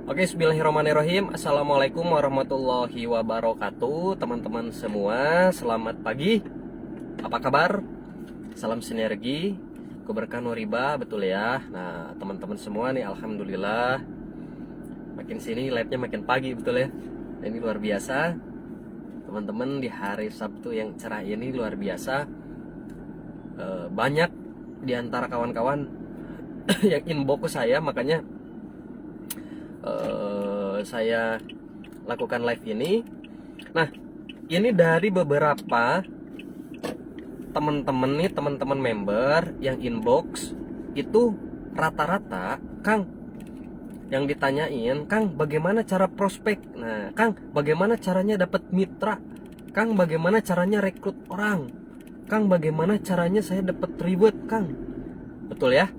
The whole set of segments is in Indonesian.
Oke, bismillahirrahmanirrahim. Assalamualaikum warahmatullahi wabarakatuh. Teman-teman semua, selamat pagi. Apa kabar? Salam sinergi, keberkahan riba, betul ya. Nah, teman-teman semua nih, alhamdulillah makin sini live-nya makin pagi, betul ya. Ini luar biasa. Teman-teman, di hari Sabtu yang cerah ini luar biasa. Banyak di antara kawan-kawan yang inbox ke saya, makanya saya lakukan live ini. Nah, ini dari beberapa teman-teman nih, teman-teman member yang inbox itu rata-rata, Kang, yang ditanyain, Kang, bagaimana cara prospek? Nah, Kang, bagaimana caranya dapat mitra? Kang, bagaimana caranya rekrut orang? Kang, bagaimana caranya saya dapat reward, Kang? Betul ya?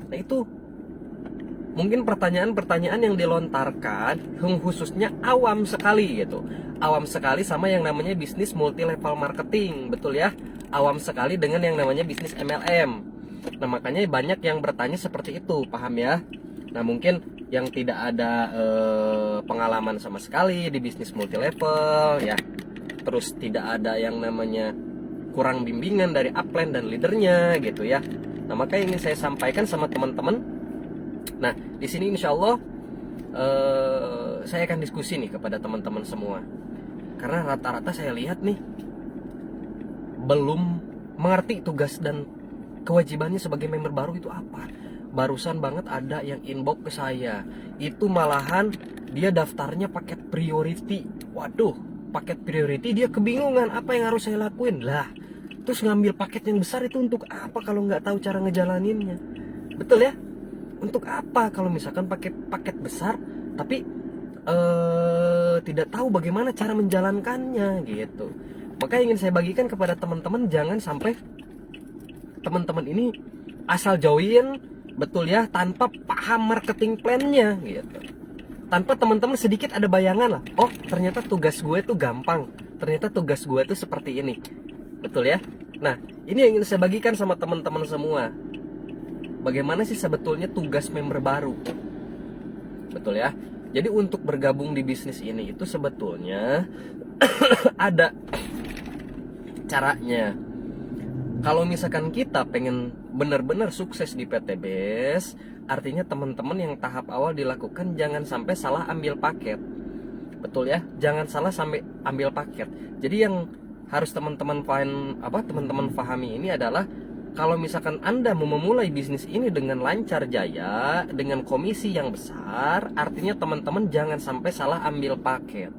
Nah, itu mungkin pertanyaan-pertanyaan yang dilontarkan khususnya awam sekali gitu. Awam sekali sama yang namanya bisnis multi level marketing, betul ya? Awam sekali dengan yang namanya bisnis MLM. Nah, makanya banyak yang bertanya seperti itu, paham ya? Nah, mungkin yang tidak ada pengalaman sama sekali di bisnis multi level ya. Terus tidak ada yang namanya kurang bimbingan dari upline dan leadernya gitu ya. Nah, maka ingin saya sampaikan sama teman-teman. Nah, di sini insya Allah saya akan diskusi nih kepada teman-teman semua. Karena rata-rata saya lihat nih belum mengerti tugas dan kewajibannya sebagai member baru itu apa. Barusan banget ada yang inbox ke saya. Itu malahan dia daftarnya paket priority. Waduh, paket priority dia kebingungan apa yang harus saya lakuin. Lah, terus ngambil paket yang besar itu untuk apa kalau nggak tahu cara ngejalaninnya? Betul ya? Untuk apa kalau misalkan pakai paket besar tapi tidak tahu bagaimana cara menjalankannya gitu. Maka ingin saya bagikan kepada teman-teman, jangan sampai teman-teman ini asal join, betul ya, tanpa paham marketing plan-nya gitu. Tanpa teman-teman sedikit ada bayangan lah, oh ternyata tugas gue tuh gampang, ternyata tugas gue tuh seperti ini, betul ya. Nah, ini yang ingin saya bagikan sama teman-teman semua. Bagaimana sih sebetulnya tugas member baru? Betul ya. Jadi untuk bergabung di bisnis ini itu sebetulnya ada caranya. Kalau misalkan kita pengen benar-benar sukses di PTBS, artinya teman-teman yang tahap awal dilakukan jangan sampai salah ambil paket. Betul ya? Jangan salah sampai ambil paket. Jadi yang harus teman-teman pahami ini adalah kalau misalkan Anda mau memulai bisnis ini dengan lancar jaya, dengan komisi yang besar, artinya teman-teman jangan sampai salah ambil paket.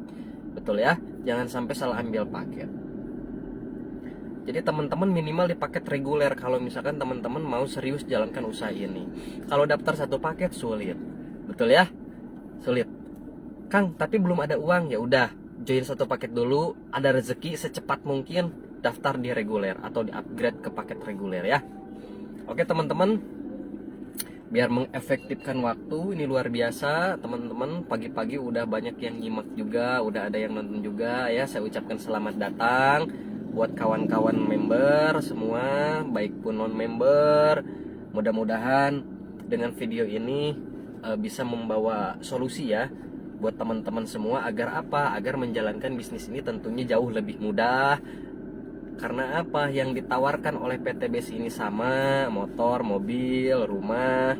Betul ya? Jangan sampai salah ambil paket. Jadi teman-teman minimal di paket reguler kalau misalkan teman-teman mau serius jalankan usaha ini. Kalau daftar satu paket sulit. Betul ya? Sulit. Kang, tapi belum ada uang. Ya udah, join satu paket dulu, ada rezeki secepat mungkin daftar di reguler atau di upgrade ke paket reguler ya. Oke teman-teman, biar mengefektifkan waktu ini luar biasa teman-teman. Pagi-pagi udah banyak yang nyimak juga, udah ada yang nonton juga ya. Saya ucapkan selamat datang buat kawan-kawan member semua, baik pun non member. Mudah-mudahan dengan video ini bisa membawa solusi ya buat teman-teman semua, agar apa? Agar menjalankan bisnis ini tentunya jauh lebih mudah. Karena apa? Yang ditawarkan oleh PTBS ini sama, motor, mobil, rumah.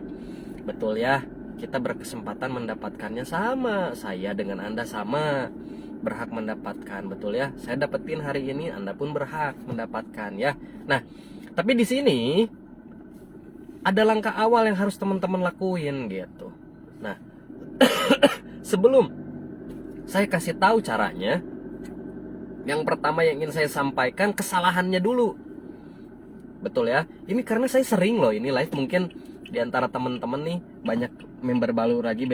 Betul ya? Kita berkesempatan mendapatkannya sama. Saya dengan Anda sama berhak mendapatkan, betul ya? Saya dapetin hari ini, Anda pun berhak mendapatkan ya. Nah, tapi di sini ada langkah awal yang harus teman-teman lakuin gitu. Nah, sebelum saya kasih tahu caranya, yang pertama yang ingin saya sampaikan kesalahannya dulu. Betul ya. Ini karena saya sering loh ini live, mungkin di antara teman-teman nih banyak member baru lagi,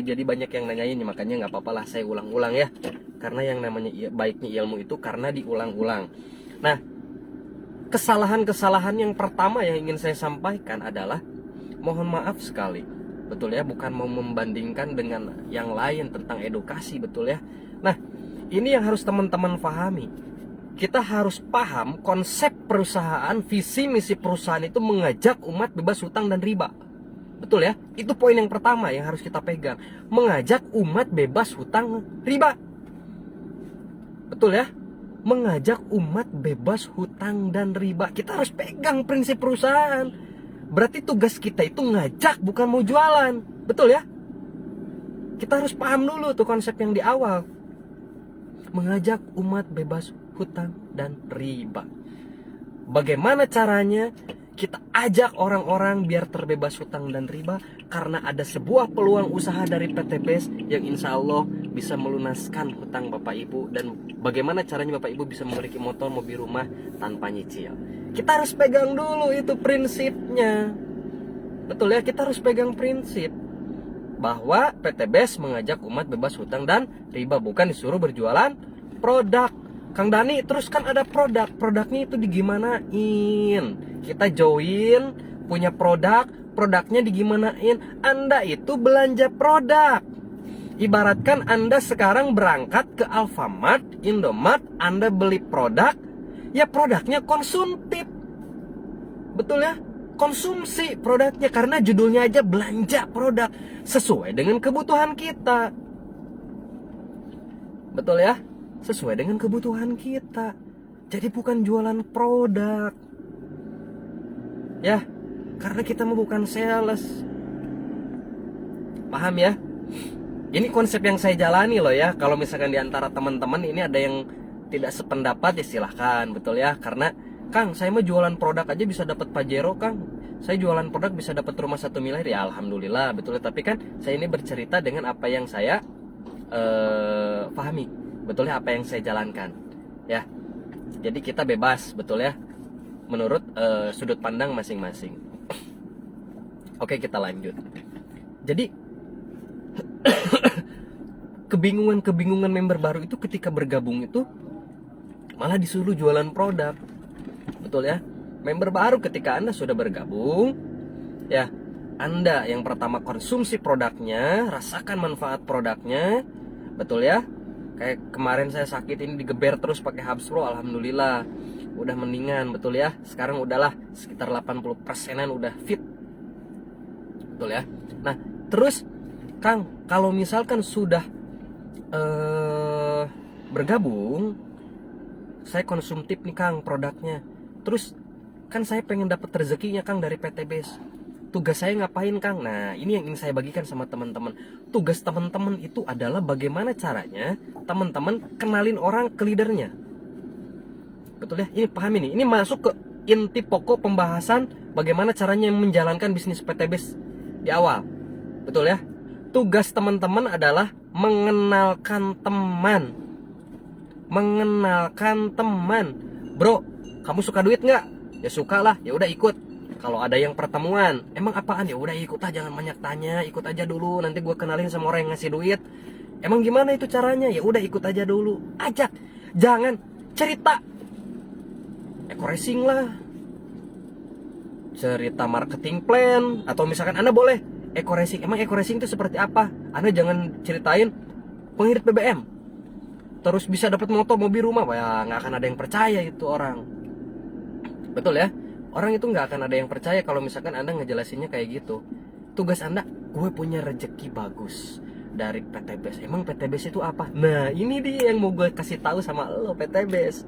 jadi banyak yang nanyain, makanya nggak apa-apa lah saya ulang-ulang ya. Karena yang namanya baiknya ilmu itu karena diulang-ulang. Nah, kesalahan-kesalahan yang pertama yang ingin saya sampaikan adalah mohon maaf sekali. Betul ya, bukan mau membandingkan dengan yang lain tentang edukasi, betul ya. Nah, ini yang harus teman-teman pahami. Kita harus paham konsep perusahaan, visi misi perusahaan itu mengajak umat bebas hutang dan riba. Betul ya? Itu poin yang pertama yang harus kita pegang. Mengajak umat bebas hutang riba. Betul ya? Mengajak umat bebas hutang dan riba. Kita harus pegang prinsip perusahaan. Berarti tugas kita itu ngajak, bukan mau jualan. Betul ya? Kita harus paham dulu tuh konsep yang di awal. Mengajak umat bebas hutang dan riba. Bagaimana caranya? Kita ajak orang-orang biar terbebas hutang dan riba, karena ada sebuah peluang usaha dari PT BES yang insya Allah bisa melunaskan hutang Bapak Ibu. Dan bagaimana caranya Bapak Ibu bisa memiliki motor, mobil, rumah tanpa nyicil. Kita harus pegang dulu itu prinsipnya. Betul ya, kita harus pegang prinsip bahwa PT BES mengajak umat bebas hutang dan riba, bukan disuruh berjualan produk. Kang Dani, terus kan ada produknya itu digimanain? Kita join, punya produknya digimanain? Anda itu belanja produk. Ibaratkan Anda sekarang berangkat ke Alfamart, Indomart, Anda beli produk, ya produknya konsumtif. Betul ya? Konsumsi produknya, karena judulnya aja belanja produk sesuai dengan kebutuhan kita. Betul ya? Sesuai dengan kebutuhan kita. Jadi bukan jualan produk. Ya, karena kita mau bukan sales. Paham ya? Ini konsep yang saya jalani loh ya. Kalau misalkan di antara teman-teman ini ada yang tidak sependapat, ya silahkan. Betul ya? Karena Kang, saya mau jualan produk aja bisa dapat Pajero, Kang. Saya jualan produk bisa dapat rumah 1 miliar. Ya alhamdulillah, betul ya. Tapi kan saya ini bercerita dengan apa yang saya pahami. Betul ya, apa yang saya jalankan. Ya. Jadi kita bebas, betul ya. Menurut sudut pandang masing-masing. Oke, kita lanjut. Jadi kebingungan member baru itu ketika bergabung itu malah disuruh jualan produk. Betul ya? Member baru ketika Anda sudah bergabung, ya, Anda yang pertama konsumsi produknya, rasakan manfaat produknya. Betul ya? Kayak kemarin saya sakit ini digeber terus pakai Habsro, alhamdulillah udah mendingan. Betul ya? Sekarang udahlah sekitar 80%-an udah fit. Betul ya? Nah, terus Kang, kalau misalkan sudah bergabung, saya konsumtif nih Kang produknya. Terus kan saya pengen dapat rezekinya Kang dari PT BES. Tugas saya ngapain Kang? Nah, ini yang ingin saya bagikan sama teman-teman. Tugas teman-teman itu adalah bagaimana caranya teman-teman kenalin orang ke leadernya. Betul ya? Ini paham ini. Ini masuk ke inti pokok pembahasan bagaimana caranya menjalankan bisnis PT BES di awal. Betul ya? Tugas teman-teman adalah mengenalkan teman. Mengenalkan teman. Bro, kamu suka duit nggak? Ya suka lah. Ya udah ikut. Kalau ada yang pertemuan, emang apaan? Ya udah ikut aja, jangan banyak tanya, ikut aja dulu. Nanti gue kenalin sama orang yang ngasih duit. Emang gimana itu caranya? Ya udah ikut aja dulu. Ajak, jangan cerita. Eco racing lah, cerita marketing plan, atau misalkan Anda boleh eco racing. Emang eco racing itu seperti apa? Anda jangan ceritain pengirit BBM, terus bisa dapat motor, mobil, rumah. Wah, ya nggak akan ada yang percaya itu orang. Betul ya? Orang itu nggak akan ada yang percaya kalau misalkan Anda ngejelasinnya kayak gitu. Tugas Anda, gue punya rezeki bagus dari PT BES. Emang PT BES itu apa? Nah, ini dia yang mau gue kasih tahu sama lo, PT BES.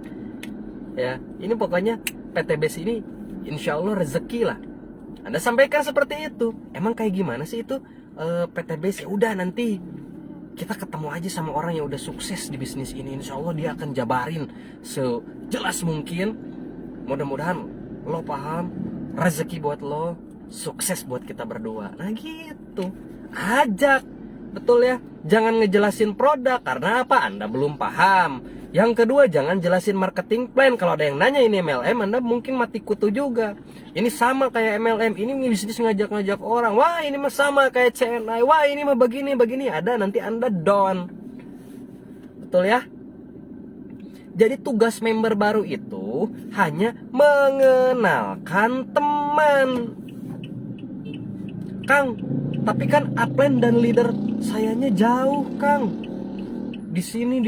Ya, ini pokoknya PT BES ini insya Allah rezeki lah. Anda sampaikan seperti itu. Emang kayak gimana sih itu PT BES? Ya udah, nanti kita ketemu aja sama orang yang udah sukses di bisnis ini. Insya Allah dia akan jabarin sejelas mungkin. Mudah-mudahan lo paham, rezeki buat lo, sukses buat kita berdua. Nah gitu, ajak. Betul ya? Jangan ngejelasin produk, karena apa? Anda belum paham. Yang kedua, jangan jelasin marketing plan. Kalau ada yang nanya ini MLM, Anda mungkin mati kutu juga. Ini sama kayak MLM, ini bisnis ngajak-ngajak orang. Wah, ini mah sama kayak CNI. Wah, ini mah begini. Ada, nanti Anda down. Betul ya? Jadi tugas member baru itu hanya mengenalkan teman. Kang, tapi kan upline dan leader sayanya jauh, Kang. Di sini.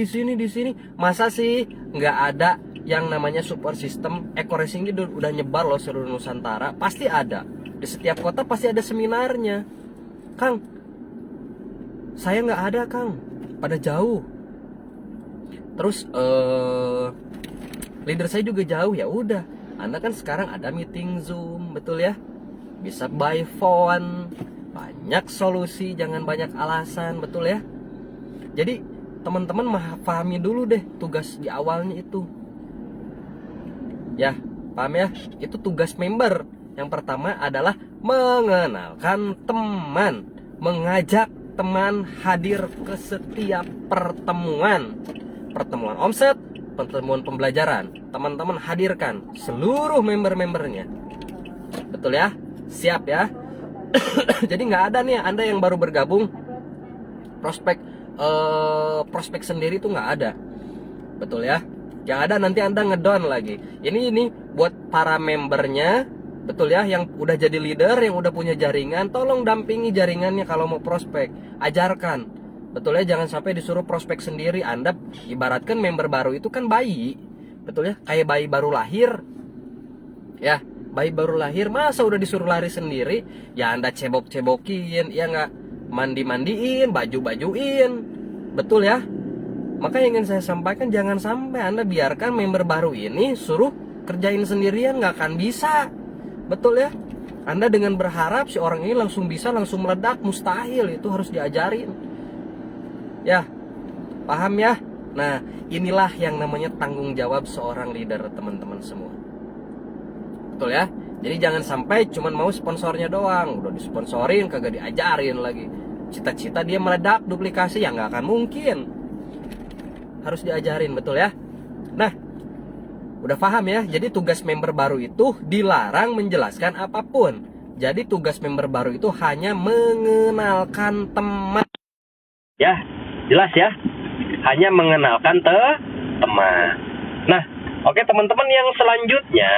Masa sih nggak ada yang namanya support system? Eco racing ini udah nyebar loh seluruh Nusantara. Pasti ada. Di setiap kota pasti ada seminarnya. Kang, saya nggak ada Kang, pada jauh. Terus leader saya juga jauh. Ya udah, Anda kan sekarang ada meeting Zoom, betul ya? Bisa by phone. Banyak solusi, jangan banyak alasan, betul ya? Jadi teman-teman pahami dulu deh tugas di awalnya itu. Ya, paham ya? Itu tugas member. Yang pertama adalah mengenalkan teman, mengajak teman hadir ke setiap pertemuan omset, pertemuan pembelajaran. Teman-teman hadirkan seluruh member-membernya. Betul ya? Siap ya? Jadi nggak ada nih Anda yang baru bergabung prospek sendiri tuh nggak ada. Betul ya? Yang ada nanti Anda ngedown lagi. Ini buat para membernya. Betul ya, yang udah jadi leader, yang udah punya jaringan, tolong dampingi jaringannya kalau mau prospek, ajarkan. Betul ya, jangan sampai disuruh prospek sendiri. Anda ibaratkan member baru itu kan bayi. Betul ya, kayak bayi baru lahir. Ya, bayi baru lahir, masa udah disuruh lari sendiri? Ya Anda cebok-cebokin, ya nggak, mandi-mandiin, baju-bajuin. Betul ya? Maka yang ingin saya sampaikan, jangan sampai Anda biarkan member baru ini suruh kerjain sendirian, nggak akan bisa. Betul ya? Anda dengan berharap si orang ini langsung bisa, langsung meledak, mustahil. Itu harus diajarin. Ya, paham ya? Nah, inilah yang namanya tanggung jawab seorang leader, teman-teman semua. Betul ya? Jadi jangan sampai cuman mau sponsornya doang, udah disponsorin kagak diajarin lagi. Cita-cita dia meledak, duplikasi, ya nggak akan mungkin. Harus diajarin, betul ya? Nah, udah paham ya? Jadi tugas member baru itu dilarang menjelaskan apapun. Jadi tugas member baru itu hanya mengenalkan teman. Ya, jelas ya? Hanya mengenalkan teman. Nah, oke teman-teman, yang selanjutnya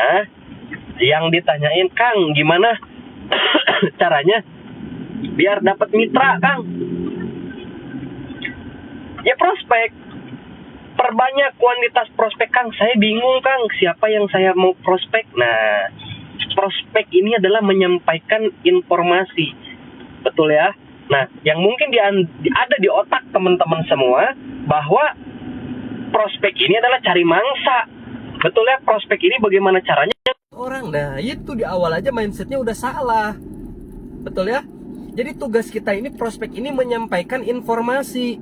yang ditanyain, Kang, gimana caranya biar dapat mitra, Kang? Ya prospek. Perbanyak kuantitas prospek, Kang. Saya bingung, Kang, siapa yang saya mau prospek. Nah, prospek ini adalah menyampaikan informasi. Betul ya? Nah, yang mungkin ada di otak teman-teman semua, bahwa prospek ini adalah cari mangsa. Betul ya? Prospek ini bagaimana caranya? Orang, nah itu di awal aja mindsetnya udah salah. Betul ya? Jadi tugas kita ini, prospek ini menyampaikan informasi.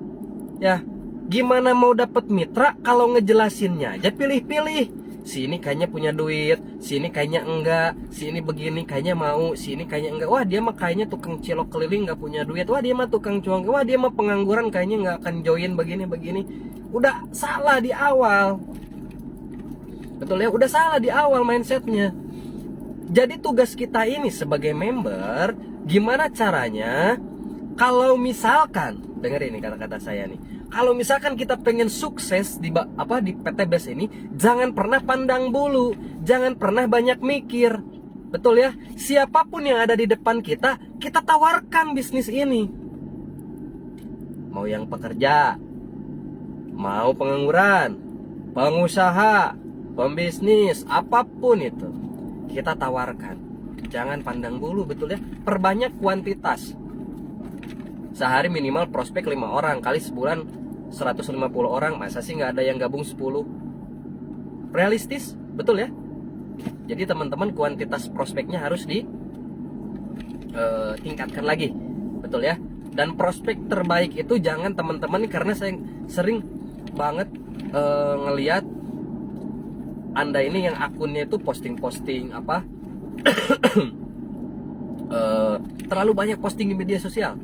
Ya, gimana mau dapat mitra kalau ngejelasinnya aja pilih-pilih. Si ini kayaknya punya duit, si ini kayaknya enggak, si ini begini kayaknya mau, si ini kayaknya enggak. Wah, dia mah kayaknya tukang cilok keliling, nggak punya duit. Wah, dia mah tukang cuang. Wah, dia mah pengangguran, kayaknya nggak akan join begini. Udah salah di awal. Betul ya, udah salah di awal mindsetnya. Jadi tugas kita ini sebagai member, gimana caranya kalau misalkan, dengar ini kata-kata saya nih, kalau misalkan kita pengen sukses di PTBS ini, jangan pernah pandang bulu, jangan pernah banyak mikir. Betul ya? Siapapun yang ada di depan kita tawarkan bisnis ini. Mau yang pekerja, mau pengangguran, pengusaha, pembisnis, apapun itu, kita tawarkan. Jangan pandang bulu, betul ya? Perbanyak kuantitas. Sehari minimal prospek 5 orang, kali sebulan 150 orang. Masa sih nggak ada yang gabung 10? Realistis, betul ya? Jadi teman-teman, kuantitas prospeknya harus ditingkatkan lagi. Betul ya? Dan prospek terbaik itu jangan teman-teman, karena saya sering banget ngelihat Anda ini yang akunnya itu posting-posting terlalu banyak posting di media sosial.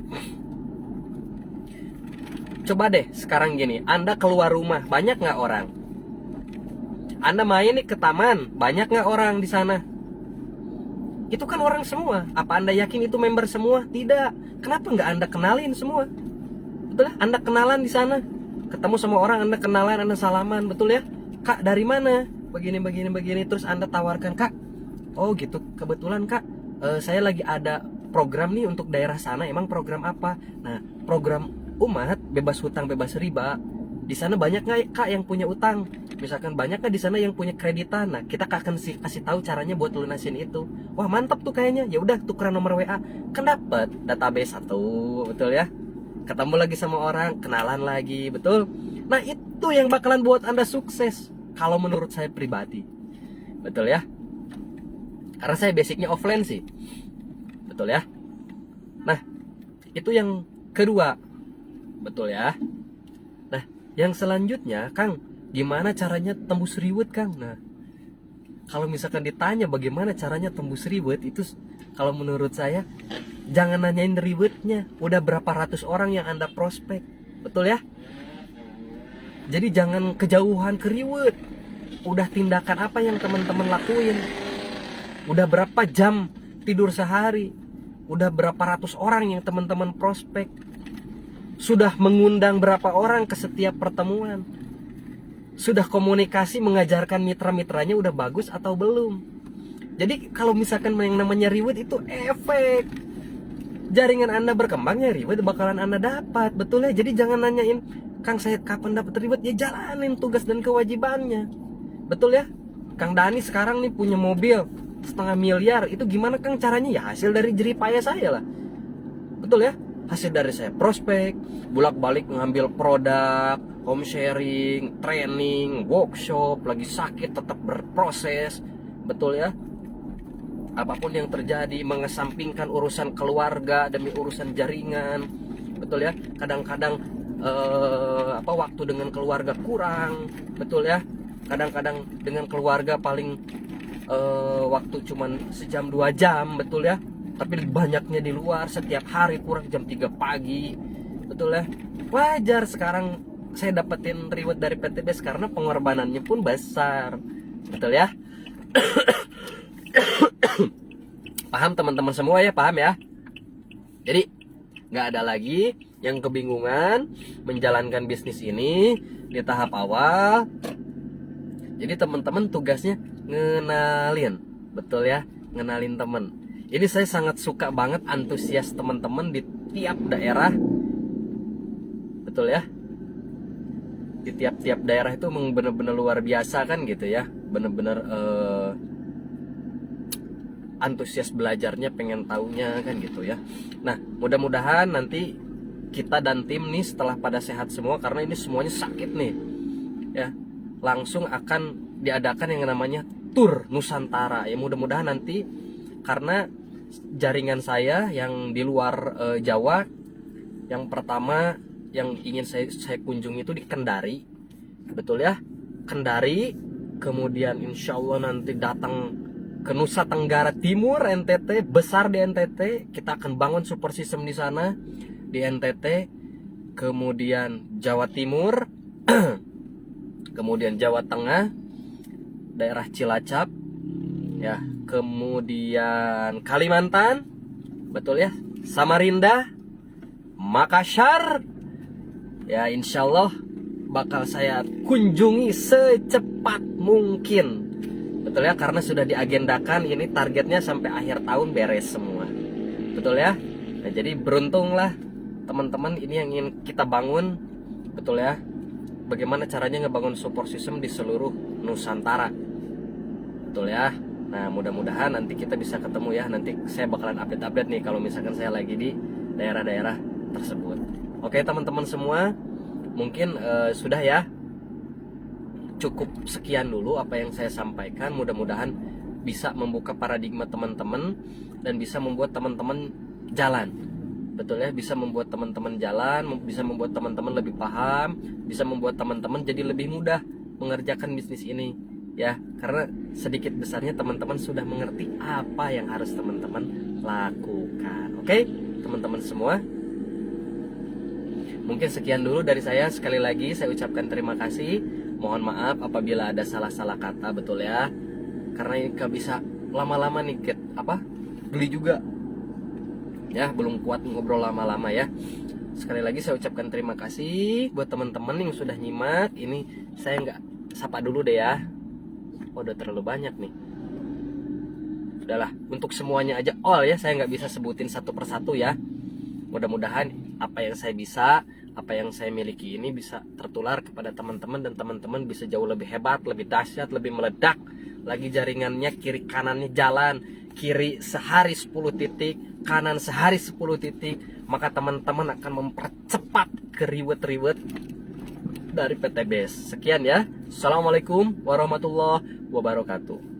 Coba deh sekarang gini, Anda keluar rumah, banyak nggak orang? Anda main nih ke taman, banyak nggak orang di sana? Itu kan orang semua. Apa Anda yakin itu member semua? Tidak. Kenapa nggak Anda kenalin semua? Betul ya? Anda kenalan di sana, ketemu sama orang, Anda kenalan, Anda salaman, betul ya? Kak, dari mana? Begini. Terus Anda tawarkan, Kak, oh gitu, kebetulan Kak, saya lagi ada program nih untuk daerah sana. Emang program apa? Nah, program umat bebas hutang bebas riba. di sana banyak nggak kak yang punya utang, misalkan banyak nggak di sana yang punya kreditan. Nah kita akan kasih tahu caranya buat lunasin itu. Wah mantap tuh kayaknya, ya udah tukeran nomor WA, kan dapat database satu, betul ya, ketemu lagi sama orang, kenalan lagi, betul. Nah itu yang bakalan buat anda sukses kalau menurut saya pribadi, betul ya, karena saya basicnya offline sih, betul ya. Nah itu yang kedua, betul ya. Nah yang selanjutnya, Kang, gimana caranya tembus reward, Kang? Nah kalau misalkan ditanya bagaimana caranya tembus reward, itu kalau menurut saya jangan nanyain rewardnya, udah berapa ratus orang yang anda prospek, betul ya. Jadi jangan kejauhan ke reward, udah tindakan apa yang teman-teman lakuin, udah berapa jam tidur sehari, udah berapa ratus orang yang teman-teman prospek, sudah mengundang berapa orang ke setiap pertemuan, sudah komunikasi mengajarkan mitra-mitranya udah bagus atau belum. Jadi kalau misalkan yang namanya reward itu efek, jaringan anda berkembang ya reward bakalan anda dapat, betul ya. Jadi jangan nanyain, Kang saya kapan dapat reward, ya jalanin tugas dan kewajibannya, betul ya. Kang Dani sekarang nih punya mobil 1,5 miliar, itu gimana Kang caranya? Ya hasil dari jerih payah saya lah, betul ya. Hasil dari saya prospek, bolak-balik ngambil produk, home sharing, training, workshop, lagi sakit tetap berproses, betul ya. Apapun yang terjadi, mengesampingkan urusan keluarga demi urusan jaringan, betul ya. Kadang-kadang waktu dengan keluarga kurang, betul ya. Kadang-kadang dengan keluarga paling waktu cuman sejam 2 jam, betul ya. Tapi banyaknya di luar, setiap hari kurang jam 3 pagi, betul ya. Wajar sekarang saya dapetin reward dari PTBS karena pengorbanannya pun besar, betul ya. Paham teman-teman semua ya, paham ya. Jadi nggak ada lagi yang kebingungan menjalankan bisnis ini di tahap awal. Jadi teman-teman tugasnya ngenalin, betul ya, ngenalin temen. Ini saya sangat suka banget antusias teman-teman di tiap daerah, betul ya. Di tiap-tiap daerah itu memang benar-benar luar biasa kan gitu ya, benar-benar antusias belajarnya, pengen taunya kan gitu ya. Nah mudah-mudahan nanti kita dan tim nih setelah pada sehat semua, karena ini semuanya sakit nih ya, langsung akan diadakan yang namanya tur Nusantara ya. Mudah-mudahan nanti, karena jaringan saya yang di luar Jawa, yang pertama yang ingin saya kunjungi itu di Kendari, betul ya, Kendari. Kemudian insya Allah nanti datang ke Nusa Tenggara Timur, NTT, besar di NTT, kita akan bangun super system di sana di NTT. Kemudian Jawa Timur, kemudian Jawa Tengah, daerah Cilacap ya, kemudian Kalimantan, betul ya, Samarinda, Makassar ya. Insya Allah bakal saya kunjungi secepat mungkin, betul ya, karena sudah diagendakan, ini targetnya sampai akhir tahun beres semua, betul ya. Nah jadi beruntunglah teman-teman, ini yang ingin kita bangun, betul ya, bagaimana caranya ngebangun support system di seluruh Nusantara, betul ya. Nah mudah-mudahan nanti kita bisa ketemu ya, nanti saya bakalan update-update nih kalau misalkan saya lagi di daerah-daerah tersebut. Oke teman-teman semua, mungkin sudah ya, cukup sekian dulu apa yang saya sampaikan. Mudah-mudahan bisa membuka paradigma teman-teman dan bisa membuat teman-teman jalan, betul ya, bisa membuat teman-teman jalan, bisa membuat teman-teman lebih paham, bisa membuat teman-teman jadi lebih mudah mengerjakan bisnis ini ya, karena sedikit besarnya teman-teman sudah mengerti apa yang harus teman-teman lakukan. Oke teman-teman semua, mungkin sekian dulu dari saya. Sekali lagi saya ucapkan terima kasih, mohon maaf apabila ada salah-salah kata, betul ya, karena ini gak bisa lama-lama nih geli juga ya, belum kuat ngobrol lama-lama ya. Sekali lagi saya ucapkan terima kasih buat teman-teman yang sudah nyimak. Ini saya nggak sapa dulu deh ya, udah terlalu banyak nih. Udahlah, untuk semuanya aja all ya, saya nggak bisa sebutin satu persatu ya. Mudah-mudahan apa yang saya bisa apa yang saya miliki ini bisa tertular kepada teman-teman, dan teman-teman bisa jauh lebih hebat, lebih dahsyat, lebih meledak lagi jaringannya, kiri kanannya jalan, kiri sehari 10 titik, kanan sehari 10 titik, maka teman-teman akan mempercepat keriwet-riwet dari PTBS. Sekian ya. Assalamualaikum warahmatullahi wabarakatuh.